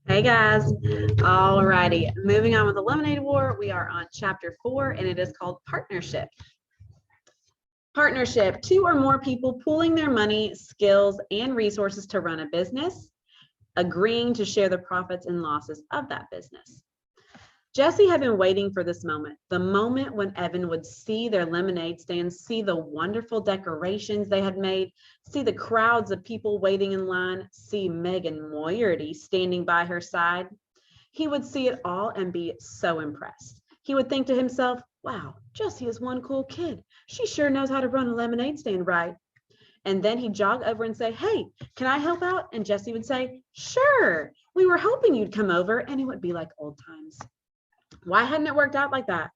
Hey guys. Alrighty. Moving on with the Lemonade War. We are on chapter 4 and it is called Partnership. Partnership, two or more people pooling their money, skills, and resources to run a business, agreeing to share the profits and losses of that business. Jesse had been waiting for this moment, the moment when Evan would see their lemonade stand, see the wonderful decorations they had made, see the crowds of people waiting in line, see Megan Moyerty standing by her side. He would see it all and be so impressed. He would think to himself, wow, Jessie is one cool kid. She sure knows how to run a lemonade stand right. And then he'd jog over and say, hey, can I help out? And Jessie would say, sure, we were hoping you'd come over. And it would be like old times. Why hadn't it worked out like that?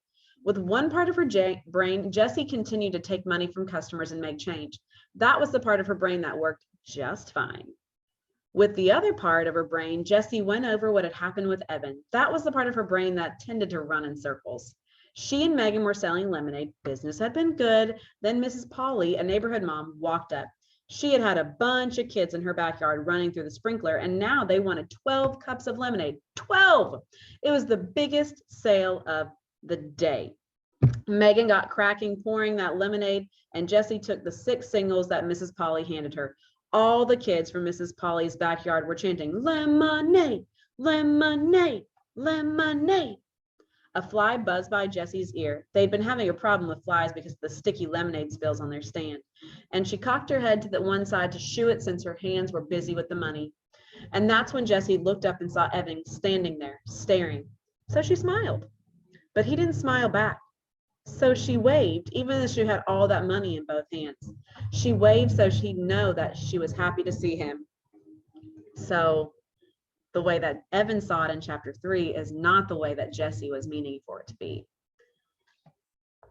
With one part of her brain, Jessie continued to take money from customers and make change. That was the part of her brain that worked just fine. With the other part of her brain, Jessie went over what had happened with Evan. That was the part of her brain that tended to run in circles. She and Megan were selling lemonade. Business had been good. Then Mrs. Polly, a neighborhood mom, walked up. She had had a bunch of kids in her backyard running through the sprinkler, and now they wanted 12 cups of lemonade. 12! It was the biggest sale of the day. Megan got cracking pouring that lemonade, and Jessie took the 6 singles that Mrs. Polly handed her. All the kids from Mrs. Polly's backyard were chanting, lemonade, lemonade, lemonade. A fly buzzed by Jessie's ear. They'd been having a problem with flies because of the sticky lemonade spills on their stand. And she cocked her head to the one side to shoo it since her hands were busy with the money. And that's when Jessie looked up and saw Evan standing there, staring. So she smiled. But he didn't smile back. So she waved, even as she had all that money in both hands. She waved so she'd know that she was happy to see him. So the way that Evan saw it in chapter 3 is not the way that Jessie was meaning for it to be.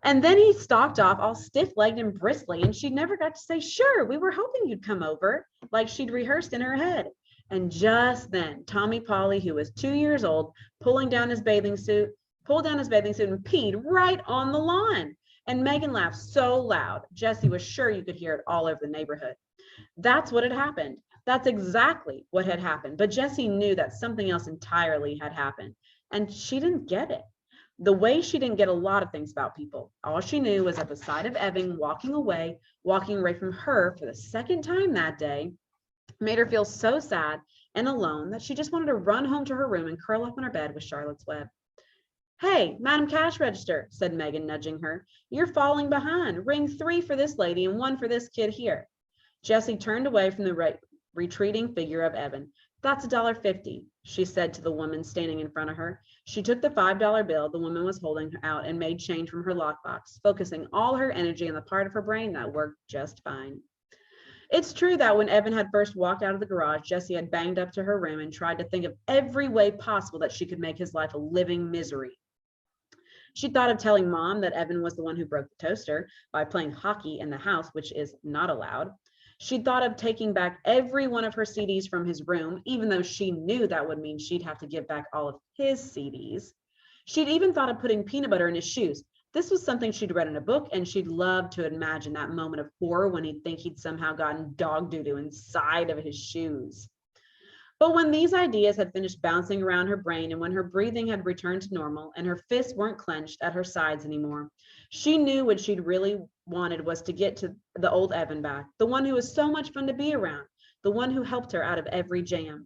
And then he stalked off all stiff-legged and bristly, and she never got to say, sure, we were hoping you'd come over, like she'd rehearsed in her head. And just then, Tommy Polly, who was 2 years old, pulled down his bathing suit and peed right on the lawn. And Megan laughed so loud, Jessie was sure you could hear it all over the neighborhood. That's what had happened. That's exactly what had happened. But Jessie knew that something else entirely had happened, and she didn't get it. The way she didn't get a lot of things about people. All she knew was at the sight of Evan walking away from her for the second time that day, made her feel so sad and alone that she just wanted to run home to her room and curl up on her bed with Charlotte's Web. Hey, Madam Cash Register, said Megan, nudging her. You're falling behind. Ring 3 for this lady and 1 for this kid here. Jessie turned away from the retreating figure of Evan. That's $1.50, she said to the woman standing in front of her. She took the $5 bill the woman was holding out and made change from her lockbox, focusing all her energy on the part of her brain that worked just fine. It's true that when Evan had first walked out of the garage, Jessie had banged up to her room and tried to think of every way possible that she could make his life a living misery. She thought of telling Mom that Evan was the one who broke the toaster by playing hockey in the house, which is not allowed. She'd thought of taking back every one of her CDs from his room, even though she knew that would mean she'd have to give back all of his CDs. She'd even thought of putting peanut butter in his shoes. This was something she'd read in a book, and she'd love to imagine that moment of horror when he'd think he'd somehow gotten dog doo-doo inside of his shoes. But when these ideas had finished bouncing around her brain and when her breathing had returned to normal and her fists weren't clenched at her sides anymore, she knew what she'd really wanted was to get to the old Evan back, the one who was so much fun to be around, the one who helped her out of every jam.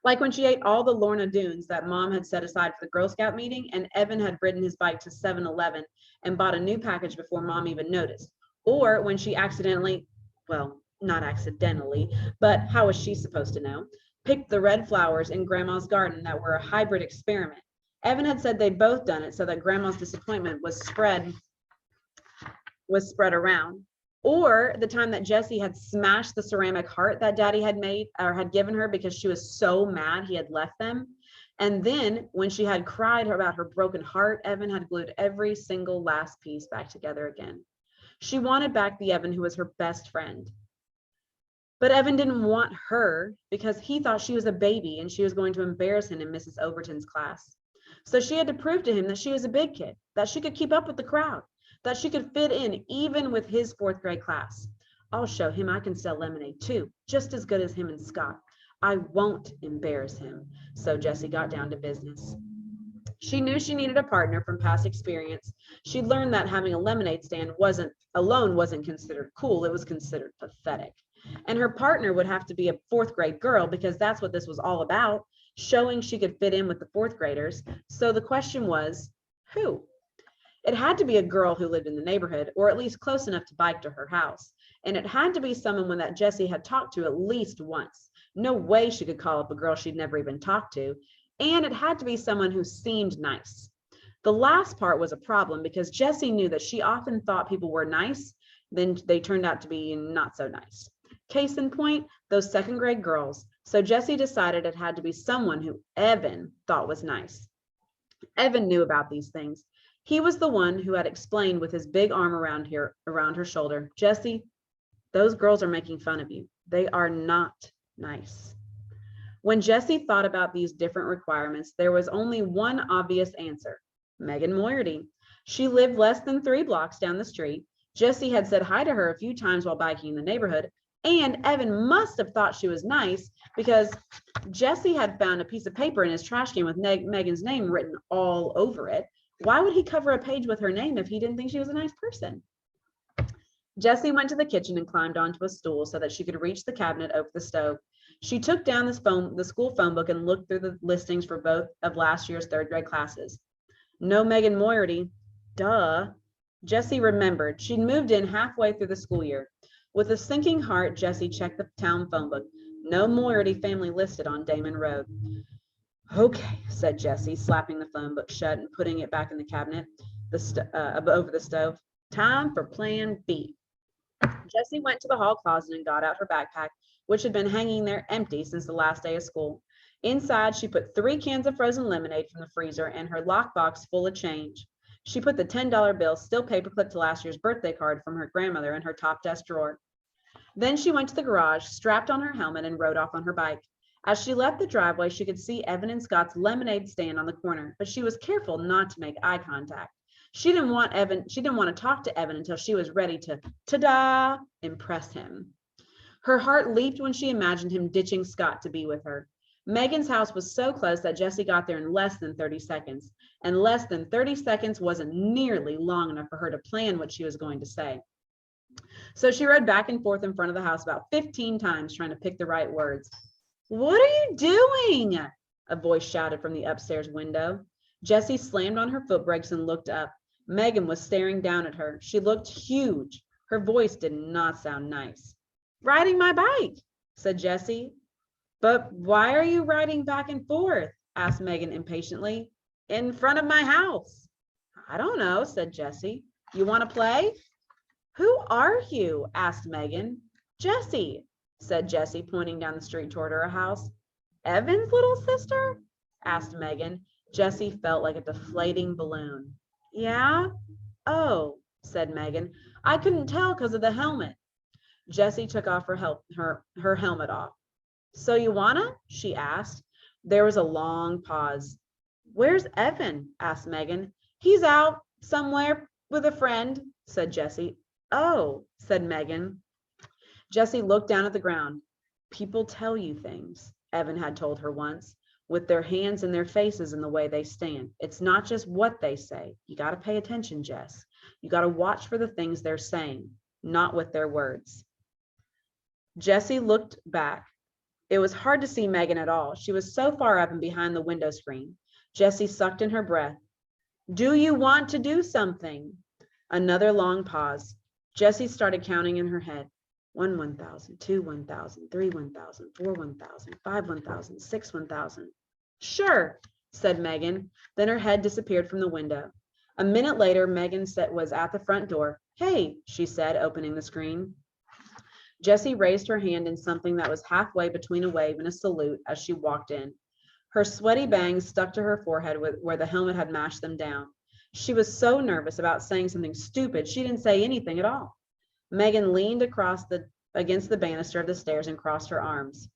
Like when she ate all the Lorna Doones that Mom had set aside for the Girl Scout meeting, and Evan had ridden his bike to 7-Eleven and bought a new package before Mom even noticed. Or when she accidentally, well, not accidentally, but how was she supposed to know, picked the red flowers in Grandma's garden that were a hybrid experiment. Evan had said they'd both done it so that Grandma's disappointment was spread around. Or the time that Jessie had smashed the ceramic heart that Daddy had made or had given her because she was so mad he had left them. And then when she had cried about her broken heart, Evan had glued every single last piece back together again. She wanted back the Evan who was her best friend. But Evan didn't want her because he thought she was a baby and she was going to embarrass him in Mrs. Overton's class. So she had to prove to him that she was a big kid, that she could keep up with the crowd, that she could fit in even with his 4th grade class. I'll show him I can sell lemonade too, just as good as him and Scott. I won't embarrass him. So Jessie got down to business. She knew she needed a partner from past experience. She'd learned that having a lemonade stand wasn't considered cool, it was considered pathetic. And her partner would have to be a fourth grade girl because that's what this was all about, showing she could fit in with the fourth graders. So the question was, who? It had to be a girl who lived in the neighborhood, or at least close enough to bike to her house. And it had to be someone that Jessie had talked to at least once. No way she could call up a girl she'd never even talked to. And it had to be someone who seemed nice. The last part was a problem because Jessie knew that she often thought people were nice, then they turned out to be not so nice. Case in point, those second grade girls. So Jessie decided it had to be someone who Evan thought was nice. Evan knew about these things. He was the one who had explained with his big arm around her shoulder, Jessie, those girls are making fun of you. They are not nice. When Jessie thought about these different requirements, there was only one obvious answer, Megan Moierty. She lived less than 3 blocks down the street. Jessie had said hi to her a few times while biking in the neighborhood, and Evan must have thought she was nice because Jessie had found a piece of paper in his trash can with Megan's name written all over it. Why would he cover a page with her name if he didn't think she was a nice person? Jessie went to the kitchen and climbed onto a stool so that she could reach the cabinet over the stove. She took down the school phone book and looked through the listings for both of last year's third grade classes. No Megan Moierty. Duh. Jessie remembered. She'd moved in halfway through the school year. With a sinking heart, Jessie checked the town phone book. No Moierty family listed on Damon Road. Okay, said Jessie, slapping the phone book shut and putting it back in the cabinet over the stove. Time for plan B. Jessie went to the hall closet and got out her backpack, which had been hanging there empty since the last day of school. Inside, she put 3 cans of frozen lemonade from the freezer and her lockbox full of change. She put the $10 bill, still paperclipped to last year's birthday card from her grandmother, in her top desk drawer. Then she went to the garage, strapped on her helmet, and rode off on her bike. As she left the driveway, she could see Evan and Scott's lemonade stand on the corner, but she was careful not to make eye contact. She didn't want to talk to Evan until she was ready to, ta-da, impress him. Her heart leaped when she imagined him ditching Scott to be with her. Megan's house was so close that Jessie got there in less than 30 seconds, and less than 30 seconds wasn't nearly long enough for her to plan what she was going to say. So she rode back and forth in front of the house about 15 times trying to pick the right words. What are you doing? A voice shouted from the upstairs window. Jessie slammed on her foot brakes and looked up. Megan was staring down at her. She looked huge. Her voice did not sound nice. Riding my bike, said Jessie. But why are you riding back and forth? Asked Megan impatiently. In front of my house. I don't know, said Jessie. You want to play? Who are you? Asked Megan. Jessie, said Jessie, pointing down the street toward her house. Evan's little sister? Asked Megan. Jessie felt like a deflating balloon. Yeah? Oh, said Megan. I couldn't tell because of the helmet. Jessie took off her helmet off. So you wanna? She asked. There was a long pause. Where's Evan? Asked Megan. He's out somewhere with a friend, said Jessie. Oh, said Megan. Jessie looked down at the ground. People tell you things, Evan had told her once, with their hands in their faces and the way they stand. It's not just what they say. You got to pay attention, Jess. You got to watch for the things they're saying, not with their words. Jessie looked back. It was hard to see Megan at all. She was so far up and behind the window screen. Jessie sucked in her breath. Do you want to do something? Another long pause. Jessie started counting in her head. 1 1,000, 2 1,000, 3 1,000, 4 1,000, 5 1,000, 6 1,000. Sure, said Megan. Then her head disappeared from the window. A minute later, Megan was at the front door. Hey, she said, opening the screen. Jessie raised her hand in something that was halfway between a wave and a salute as she walked in. Her sweaty bangs stuck to her forehead where the helmet had mashed them down. She was so nervous about saying something stupid, she didn't say anything at all. Megan leaned against the banister of the stairs and crossed her arms.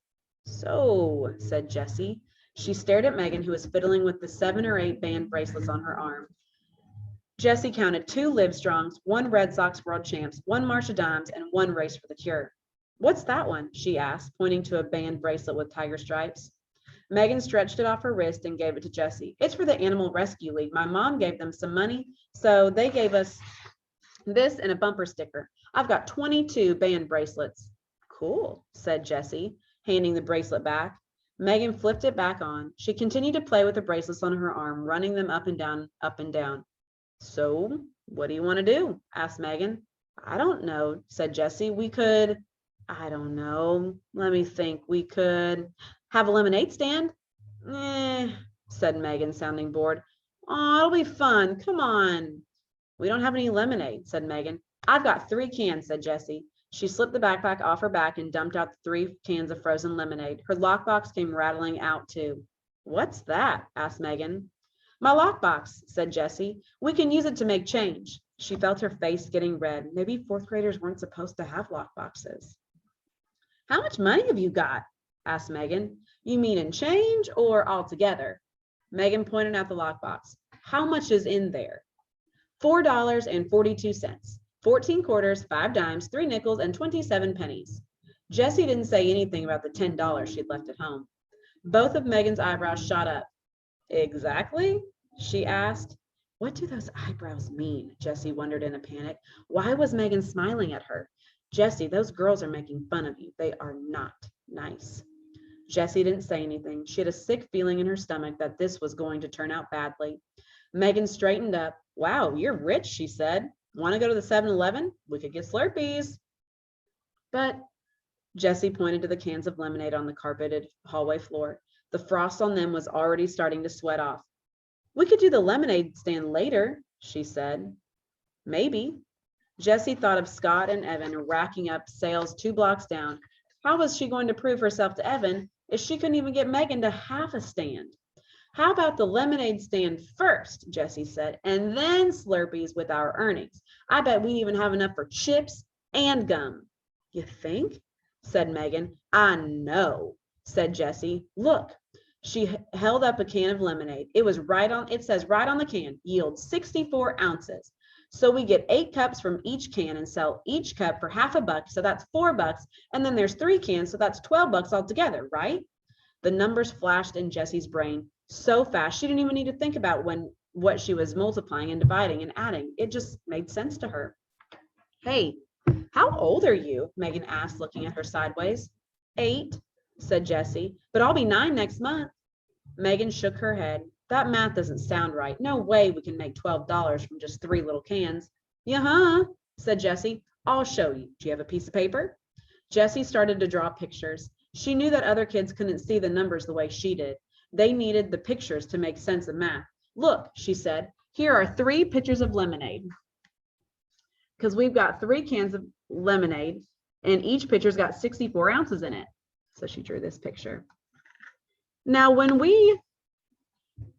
So, said Jessie. She stared at Megan, who was fiddling with the 7 or 8 band bracelets on her arm. Jessie counted 2 Livestrongs, 1 Red Sox World Champs, 1 March of Dimes, and 1 Race for the Cure. What's that one? She asked, pointing to a band bracelet with tiger stripes. Megan stretched it off her wrist and gave it to Jessie. It's for the Animal Rescue League. My mom gave them some money, so they gave us this and a bumper sticker. I've got 22 band bracelets. Cool, said Jessie, handing the bracelet back. Megan flipped it back on. She continued to play with the bracelets on her arm, running them up and down, up and down. So, what do you want to do? Asked Megan. I don't know, said Jessie. I don't know. Let me think. We could have a lemonade stand. Said Megan, sounding bored. Oh, it'll be fun. Come on. We don't have any lemonade, said Megan. I've got 3 cans, said Jessie. She slipped the backpack off her back and dumped out the 3 cans of frozen lemonade. Her lockbox came rattling out too. What's that? Asked Megan. My lockbox, said Jessie. We can use it to make change. She felt her face getting red. Maybe 4th graders weren't supposed to have lockboxes. How much money have you got? Asked Megan. You mean in change or altogether? Megan pointed at the lockbox. How much is in there? $4.42. 14 quarters, 5 dimes, 3 nickels, and 27 pennies. Jessie didn't say anything about the $10 she'd left at home. Both of Megan's eyebrows shot up. Exactly? She asked. What do those eyebrows mean? Jessie wondered in a panic. Why was Megan smiling at her? Jessie, those girls are making fun of you. They are not nice. Jessie didn't say anything. She had a sick feeling in her stomach that this was going to turn out badly. Megan straightened up. Wow, you're rich, she said. Want to go to the 7-Eleven? We could get Slurpees. But Jessie pointed to the cans of lemonade on the carpeted hallway floor. The frost on them was already starting to sweat off. We could do the lemonade stand later, she said. Maybe. Jessie thought of Scott and Evan racking up sales 2 blocks down. How was she going to prove herself to Evan if she couldn't even get Megan to have a stand? How about the lemonade stand first, Jessie said, and then Slurpees with our earnings. I bet we'd even have enough for chips and gum. You think? Said Megan. I know, said Jessie. Look. She held up a can of lemonade. It says right on the can, yields 64 ounces. So we get 8 cups from each can and sell each cup for half a buck. So that's $4. And then there's 3 cans. So that's $12 altogether, right? The numbers flashed in Jessie's brain so fast. She didn't even need to think about what she was multiplying and dividing and adding. It just made sense to her. Hey, how old are you? Megan asked, looking at her sideways. 8, said Jessie, but I'll be 9 next month. Megan shook her head. That math doesn't sound right. No way we can make $12 from just 3 little cans. Yeah, said Jessie. I'll show you. Do you have a piece of paper? Jessie started to draw pictures. She knew that other kids couldn't see the numbers the way she did. They needed the pictures to make sense of math. Look, she said, here are 3 pitchers of lemonade. Because we've got 3 cans of lemonade and each pitcher's got 64 ounces in it. So she drew this picture. Now, when we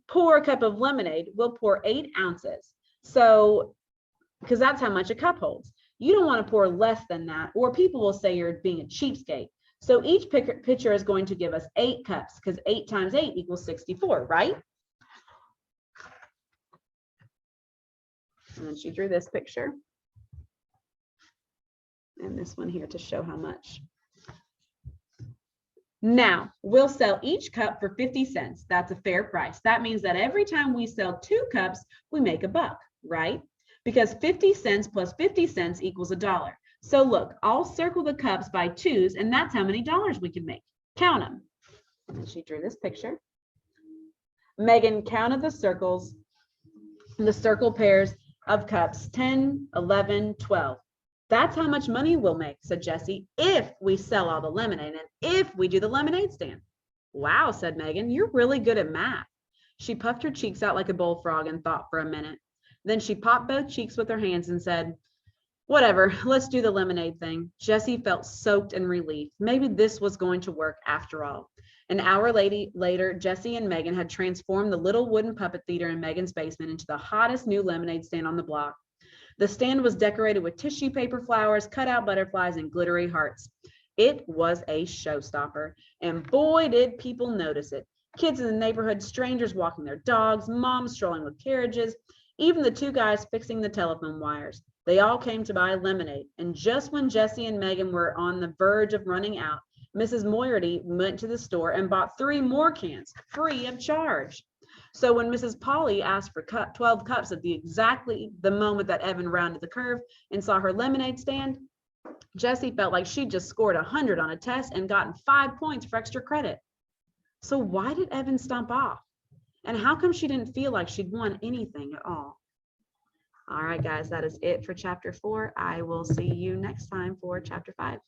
pour a cup of lemonade, we'll pour 8 ounces. So, because that's how much a cup holds. You don't want to pour less than that, or people will say you're being a cheapskate. So each pitcher is going to give us 8 cups, because 8 times 8 equals 64, right? And then she drew this picture. And this one here to show how much. Now, we'll sell each cup for 50 cents. That's a fair price. That means that every time we sell 2 cups, we make a buck, right? Because 50 cents plus 50 cents equals $1. So look, I'll circle the cups by 2s, and that's how many dollars we can make. Count them. And she drew this picture. Megan counted the circles, the circle pairs of cups, 10, 11, 12. That's how much money we'll make, said Jessie, if we sell all the lemonade and if we do the lemonade stand. Wow, said Megan, you're really good at math. She puffed her cheeks out like a bullfrog and thought for a minute. Then she popped both cheeks with her hands and said, whatever, let's do the lemonade thing. Jessie felt soaked and relieved. Maybe this was going to work after all. An hour later, Jessie and Megan had transformed the little wooden puppet theater in Megan's basement into the hottest new lemonade stand on the block. The stand was decorated with tissue paper flowers, cutout butterflies, and glittery hearts. It was a showstopper, and boy, did people notice it. Kids in the neighborhood, strangers walking their dogs, moms strolling with carriages, even the 2 guys fixing the telephone wires. They all came to buy lemonade, and just when Jesse and Megan were on the verge of running out, Mrs. Moyerty went to the store and bought 3 more cans free of charge. So when Mrs. Polly asked for 12 cups at exactly the moment that Evan rounded the curve and saw her lemonade stand, Jessie felt like she'd just scored 100 on a test and gotten 5 points for extra credit. So why did Evan stomp off? And how come she didn't feel like she'd won anything at all? All right, guys, that is it for chapter 4. I will see you next time for chapter 5.